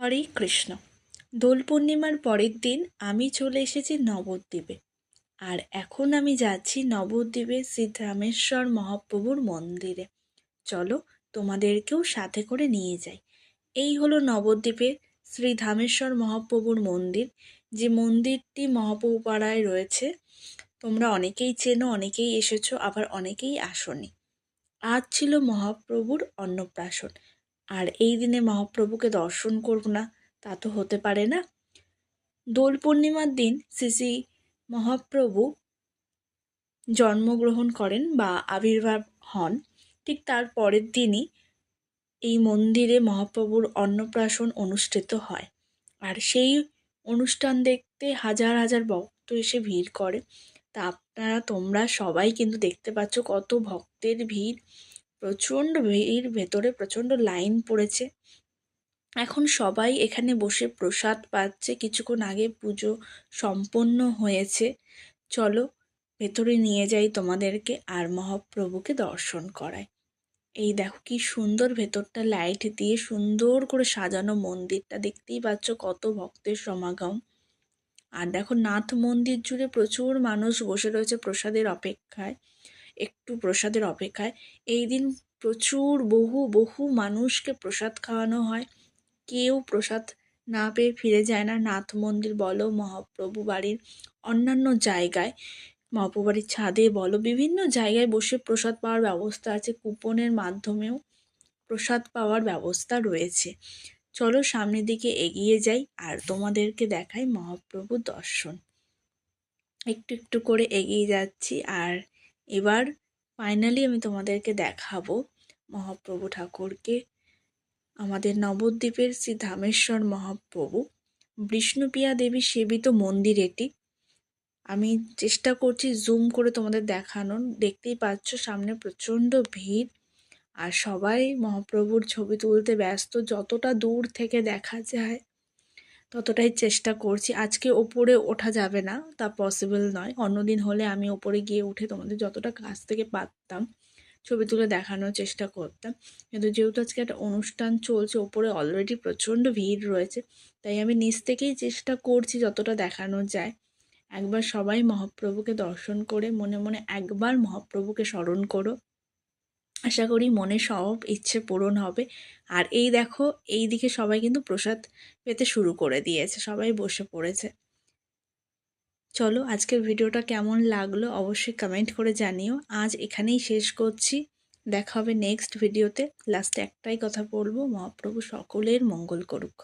হরে কৃষ্ণ। দোল পূর্ণিমার পরের দিন আমি চলে এসেছি নবদ্বীপে। আর এখন আমি যাচ্ছি নবদ্বীপে শ্রীরামেশ্বর মহাপ্রভুর মন্দিরে। চলো তোমাদেরকেও সাথে করে নিয়ে যাই। এই হলো নবদ্বীপে শ্রীধামেশ্বর মহাপ্রভুর মন্দির, যে মন্দিরটি মহাপ্রভু পাড়ায় রয়েছে। তোমরা অনেকেই চেনো, অনেকেই এসেছো, আবার অনেকেই আসোনি। আজ ছিল মহাপ্রভুর অন্নপ্রাশন, আর এই দিনে মহাপ্রভুকে দর্শন করব না তা তো হতে পারে না। দোল পূর্ণিমার দিন শ্রী শ্রী মহাপ্রভু জন্মগ্রহণ করেন বা আবির্ভাব হন। ঠিক তার পরের দিনই এই মন্দিরে মহাপ্রভুর অন্নপ্রাশন অনুষ্ঠিত হয়। আর সেই অনুষ্ঠান দেখতে হাজার হাজার ভক্ত এসে ভিড় করে। তা তোমরা সবাই কিন্তু দেখতে পাচ্ছ কত ভক্তের ভিড়। প্রচণ্ড ভিড়, ভেতরে প্রচণ্ড লাইন পড়েছে। এখন সবাই এখানে বসে প্রসাদ পাচ্ছে। কিছুক্ষণ আগে পুজো সম্পন্ন হয়েছে। চলো ভেতরে নিয়ে যাই তোমাদেরকে, আর মহাপ্রভুকে দর্শন করাই। এই দেখো কি সুন্দর, ভেতরটা লাইট দিয়ে সুন্দর করে সাজানো। মন্দিরটা দেখতেই পাচ্ছ কত ভক্তের সমাগম। আর দেখো নাথ মন্দির জুড়ে প্রচুর মানুষ বসে রয়েছে প্রসাদের অপেক্ষায়, একটু প্রসাদের অপেক্ষায়। এই দিন প্রচুর বহু বহু মানুষকে প্রসাদ খাওয়ানো হয়। কেউ প্রসাদ না পেয়ে ফিরে যায় না। নাথ মন্দির বলো, মহাপ্রভু বাড়ির অন্যান্য জায়গায়, মহাপ্রভু বাড়ির ছাদে বলো, বিভিন্ন জায়গায় বসে প্রসাদ পাওয়ার ব্যবস্থা আছে। কুপনের মাধ্যমেও প্রসাদ পাওয়ার ব্যবস্থা রয়েছে। চলো সামনের দিকে এগিয়ে যাই আর তোমাদেরকে দেখাই মহাপ্রভুর দর্শন। একটু একটু করে এগিয়ে যাচ্ছি, আর এবার ফাইনালি আমি তোমাদেরকে দেখাবো মহাপ্রভু ঠাকুরকে। আমাদের নবদ্বীপের শ্রী ধামেশ্বর মহাপ্রভু, বিষ্ণুপ্রিয়া দেবী সেবিত মন্দির এটি। আমি চেষ্টা করছি জুম করে তোমাদের দেখানোর। দেখতেই পাচ্ছ সামনে প্রচণ্ড ভিড়, আর সবাই মহাপ্রভুর ছবি তুলতে ব্যস্ত। যতটা দূর থেকে দেখা যায় ততটাই চেষ্টা করছি। আজকে ওপরে ওঠা যাবে না, তা পসিবল নয়। অন্যদিন হলে আমি ওপরে গিয়ে উঠে তোমাদের যতটা কাছ থেকে পারতাম ছবি তুলে দেখানোর চেষ্টা করতাম। কিন্তু যেহেতু আজকে একটা অনুষ্ঠান চলছে, ওপরে অলরেডি প্রচণ্ড ভিড় রয়েছে, তাই আমি নিচ থেকেই চেষ্টা করছি যতটা দেখানো যায়। একবার সবাই মহাপ্রভুকে দর্শন করে মনে মনে একবার মহাপ্রভুকে স্মরণ করো। আশা করি মনে সব ইচ্ছে পূরণ হবে। আর এই দেখো, এই দিকে সবাই কিন্তু প্রসাদ পেতে শুরু করে দিয়েছে, সবাই বসে পড়েছে। চলো আজকের ভিডিওটা কেমন লাগলো অবশ্যই কমেন্ট করে জানিও। আজ এখানেই শেষ করছি, দেখা হবে নেক্সট ভিডিওতে। লাস্টে একটাই কথা বলবো, মহাপ্রভু সকলের মঙ্গল করুক।